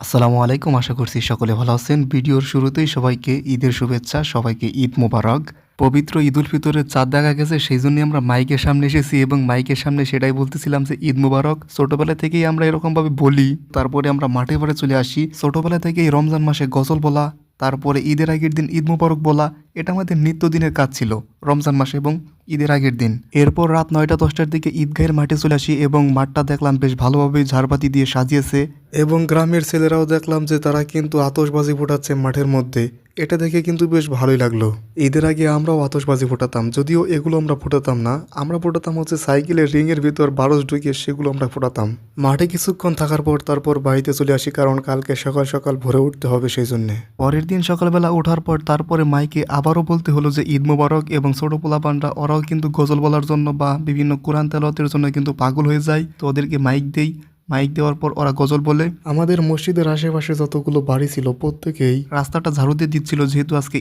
আসসালামু আলাইকুম। আশা করছি সকলে ভালো আছেন। ভিডিওর শুরুতেই সবাইকে ঈদের শুভেচ্ছা, সবাইকে ঈদ মোবারক। পবিত্র ঈদুল ফিতরের চাঁদ দেখা গেছে, সেইজন্যই আমরা মাইকের সামনে এসেছি এবং মাইকের সামনে সেটাই বলতেছিলাম যে ঈদ মোবারক। ছোটবেলা থেকেই আমরা এরকমভাবে বলি, তারপরে আমরা মাঠে ঘাটে চলে আসি। ছোটবেলা থেকেই রমজান মাসে গজল বলা, তারপরে ঈদের আগের দিন ঈদ মোবারক বলা, এটা আমাদের নিত্যদিনের কাজ ছিল রমজান মাসে এবং ঈদের আগের দিন। এরপর রাত ৯টা-১০টার দিকে ঈদগাহের মাঠে চলে আসি এবং মাঠটা দেখলাম বেশ ভালোভাবে ঝাড়বাতি দিয়ে সাজিয়েছে এবং গ্রামের ছেলেরাও দেখলাম যে তারা কিন্তু আতশবাজি ফোটাচ্ছে মাঠের মধ্যে। এটা দেখে কিন্তু বেশ ভালোই লাগলো। ঈদের আগে আমরাও আতশবাজি ফোটাতাম, যদিও এগুলো আমরা ফোটাতাম না। আমরা ফোটাতাম হচ্ছে সাইকেলের রিংয়ের ভিতর বারুদ ঢুকিয়ে, সেগুলো আমরা ফোটাতাম। মাঠে কিছুক্ষণ থাকার পর তারপর বাড়িতে চলে আসি, কারণ কালকে সকাল সকাল ভোরে উঠতে হবে সেই জন্যে। পরের দিন সকালবেলা ওঠার পর তারপরে মাইকে আবারও বলতে হলো যে ঈদ মোবারক, এবং ছোট পোলাপানরা ওরাও কিন্তু গজল বলার জন্য বা বিভিন্ন কোরআন তেলাওয়াতের জন্য কিন্তু পাগল হয়ে যায়। তো ওদেরকে মাইক দেই, মাইক দেওয়ার পর ওরা গজল বলে। আমাদের মসজিদের আশেপাশে যতগুলো বাড়ি ছিল প্রত্যেকেই রাস্তাটা ঝাড়ু দিয়ে দিচ্ছিল, যেহেতু আজকে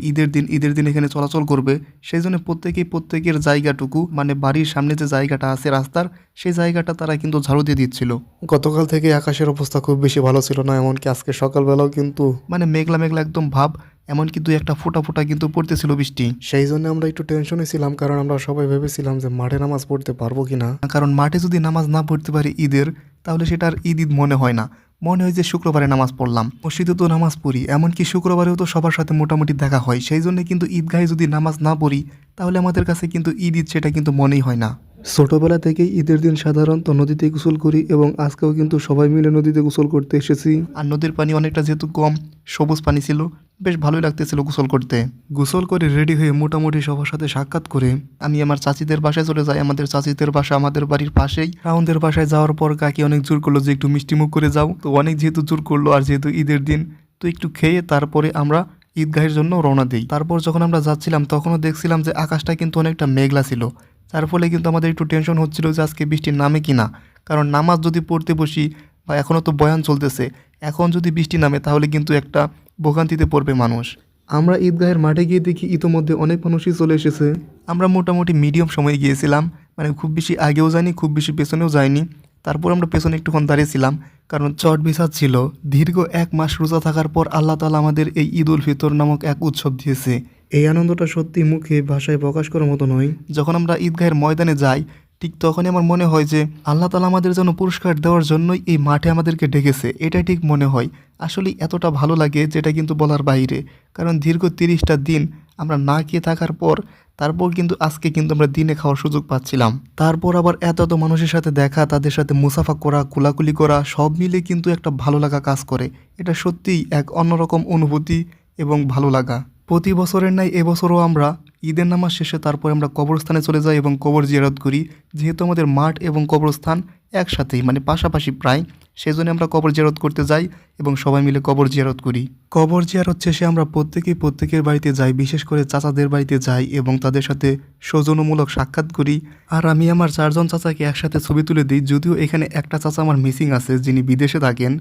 ঈদের দিন এখানে চলাচল করবে, সেই জন্য প্রত্যেকের জায়গাটুকু, মানে বাড়ির সামনে যে জায়গাটা আছে রাস্তার, সেই জায়গাটা তারা কিন্তু ঝাড়ু দিয়ে দিচ্ছিল। গতকাল থেকে আকাশের অবস্থা খুব বেশি ভালো ছিল না, এমনকি আজকে সকালবেলাও কিন্তু মানে মেঘলা মেঘলা একদম ভাব, এমনকি দুই একটা ফোঁটা ফোঁটা কিন্তু পড়তেছিল বৃষ্টি। সেই জন্য আমরা একটু টেনশনে ছিলাম, কারণ আমরা সবাই ভেবেছিলাম যে মাঠে নামাজ পড়তে পারবো কিনা। কারণ মাঠে যদি নামাজ না পড়তে পারি ঈদের, তাহলে সেটা আর ঈদ মনে হয় না। মনে হয় যে শুক্রবারে নামাজ পড়লাম, মসজিদে তো নামাজ পড়ি, এমনকি শুক্রবারেও তো সবার সাথে মোটামুটি দেখা হয়। সেই জন্য কিন্তু ঈদগাহে যদি নামাজ না পড়ি, তাহলে আমাদের কাছে কিন্তু ঈদ সেটা কিন্তু মনেই হয় না। ছোটবেলা থেকেই ঈদের দিন সাধারণত নদীতে গোসল করি, এবং আজকেও কিন্তু সবাই মিলে নদীতে গোসল করতে এসেছি। আর নদীর পানি অনেকটা যেহেতু কম, সবুজ পানি ছিল, বেশ ভালোই লাগতেছিল গোসল করতে। গোসল করে রেডি হয়ে মোটামুটি সবার সাথে সাক্ষাৎ করে আমি আমার চাচিদের বাসায় চলে যাই। আমাদের চাচিদের বাসা আমাদের বাড়ির পাশেই। রাউন্ডের বাসায় যাওয়ার পর কাকি অনেক জোর করলো যে একটু মিষ্টি মুখ করে যাও। তো অনেক যেহেতু জোর করলো, আর যেহেতু ঈদের দিন, তো একটু খেয়ে তারপরে আমরা ঈদগাহের জন্য রওনা দিই। তারপর যখন আমরা যাচ্ছিলাম তখনও দেখছিলাম যে আকাশটা কিন্তু অনেকটা মেঘলা ছিল, যার ফলে কিন্তু আমাদের একটু টেনশন হচ্ছিল যে আজকে বৃষ্টি নামে কিনা। কারণ নামাজ যদি পড়তে বসি, বা এখনও তো বয়ান চলতেছে, এখন যদি বৃষ্টি নামে তাহলে কিন্তু একটা ভোগান্তিতে পড়বে মানুষ। আমরা ঈদগাহের মাঠে গিয়ে দেখি ইতোমধ্যে অনেক মানুষই চলে এসেছে। আমরা মোটামুটি মিডিয়াম সময়ে গিয়েছিলাম, মানে খুব বেশি আগেও যাইনি, খুব বেশি পেছনেও যাইনি। তারপর আমরা পেছনে একটুক্ষণ দাঁড়িয়েছিলাম, কারণ চট বিছাদ ছিল। দীর্ঘ 1 মাস রোজা থাকার পর আল্লাহ তাআলা আমাদের এই ঈদ উল ফিতর নামক এক উৎসব দিয়েছে। এই আনন্দটা সত্যি মুখে ভাষায় প্রকাশ করার মতো নয়। যখন আমরা ঈদগাহের ময়দানে যাই, ঠিক তখনই আমার মনে হয় যে আল্লাহ তাআলা আমাদের জন্য পুরস্কার দেওয়ার জন্যই এই মাঠে আমাদেরকে ডেকেছে, এটাই ঠিক মনে হয়। আসলে এতটা ভালো লাগে যেটা কিন্তু বলার বাইরে। কারণ দীর্ঘ 30টা দিন আমরা না খেয়ে থাকার পর তারপর কিন্তু আজকে কিন্তু আমরা দিনে খাওয়ার সুযোগ পাচ্ছিলাম। তারপর আবার এত মানুষের সাথে দেখা, তাদের সাথে মুসাফা করা, কোলাকুলি করা, সব মিলে কিন্তু একটা ভালো লাগা কাজ করে। এটা সত্যিই এক অন্যরকম অনুভূতি এবং ভালো লাগা। প্রতি বছরের ন্যায় এবছরও আমরা ঈদের নামাজ শেষে তারপরে আমরা কবরস্থানে চলে যাই এবং কবর জিয়ারত করি। যেহেতু আমাদের মাঠ এবং কবরস্থান একসাথেই, মানে পাশাপাশি প্রায়, সেজন্য আমরা কবর জিয়ারত করতে যাই এবং সবাই মিলে কবর জিয়ারত করি। কবর জিয়ারত শেষে আমরা প্রত্যেকের বাড়িতে যাই, বিশেষ করে চাচাদের বাড়িতে যাই এবং তাদের সাথে সৌজন্যমূলক সাক্ষাৎ করি। আর আমি আমার 4 জন চাচাকে একসাথে ছবি তুলে দিই, যদিও এখানে একটা চাচা আমার মিসিং আছে, যিনি বিদেশে থাকেন।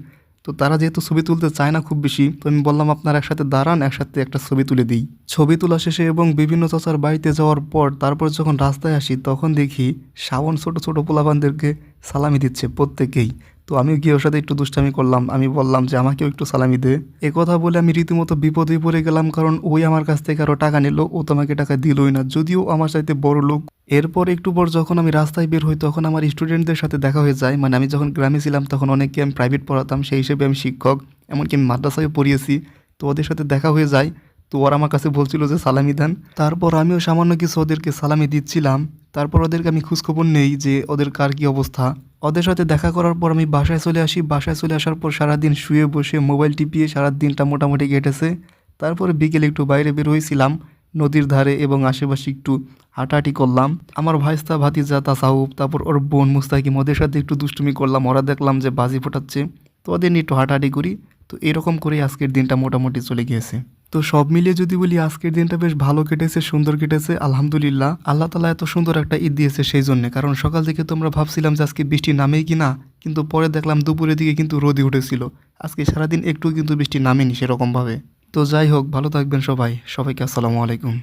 তো তারা যেহেতু ছবি তুলতে চায় না খুব বেশি, তো আমি বললাম আপনারা একসাথে দাঁড়ান, একসাথে একটা ছবি তুলে দিই। ছবি তোলা শেষে এবং বিভিন্ন চাচার বাড়িতে যাওয়ার পর তারপর যখন রাস্তায় আসি, তখন দেখি শাওন ছোট ছোট পোলাপানদেরকে সালামি দিচ্ছে প্রত্যেকেই। তো আমিও গিয়ে ওর সাথে একটু দুষ্টামি করলাম, আমি বললাম যে আমাকেও একটু সালামি দে। কথা বলে আমি রীতিমতো বিপদে পড়ে গেলাম, কারণ ওই আমার কাছ থেকে আরও টাকা নিল, ও তো আমাকে টাকা দিলই না, যদিও আমার চাইতে বড় লোক। এরপর একটু পর যখন আমি রাস্তায় বের হই, তখন আমার স্টুডেন্টদের সাথে দেখা হয়ে যায়। মানে আমি যখন গ্রামে ছিলাম তখন অনেককে আমি প্রাইভেট পড়াতাম, সেই হিসেবে আমি শিক্ষক, এমনকি আমি মাদ্রাসায়ও পড়িয়েছি। তো ওদের সাথে দেখা হয়ে যায়, তো ওরা আমার কাছে বলছিল যে সালামি দেন। তারপর আমিও সামান্য কিছু ওদেরকে সালামি দিচ্ছিলাম। তারপর ওদেরকে আমি খোঁজখবর নেই যে ওদের কার কী অবস্থা। ওদের সাথে দেখা করার পর আমি বাসায় চলে আসি। বাসায় চলে আসার পর সারাদিন শুয়ে বসে মোবাইল টিপিয়ে সারা দিনটা মোটামুটি কেটেছে। তারপরে বিকেলে একটু বাইরে বের হয়েছিলাম নদীর ধারে, এবং আশেপাশে একটু হাঁটাহাঁটি করলাম। আমার ভাইস্তা ভাতিজা তাসাউফ, তারপর ওর বোন মুস্তাকিম, ওদের সাথে একটু দুষ্টুমি করলাম। ওরা দেখলাম যে বাজি ফোটাচ্ছে, তো ওদের নিয়ে একটু হাঁটাহাঁটি করি। তো এরকম করেই আজকের দিনটা মোটামুটি চলে গিয়েছে। তো সব মিলিয়ে যদি বলি, আজকের দিনটা বেশ ভালো কেটেছে, সুন্দর কেটেছে, আলহামদুলিল্লাহ। আল্লাহ তাআলা এত সুন্দর একটা ঈদ দিয়েছে সেই জন্যে। কারণ সকাল থেকে তো আমরা ভাবছিলাম যে আজকে বৃষ্টি নামেই কি না, কিন্তু পরে দেখলাম দুপুরের দিকে কিন্তু রোদই উঠেছিল। আজকে সারাদিন একটু কিন্তু বৃষ্টি নামেনি সেরকমভাবে। তো যাই হোক, ভালো থাকবেন সবাই। সবাইকে আসসালামু আলাইকুম।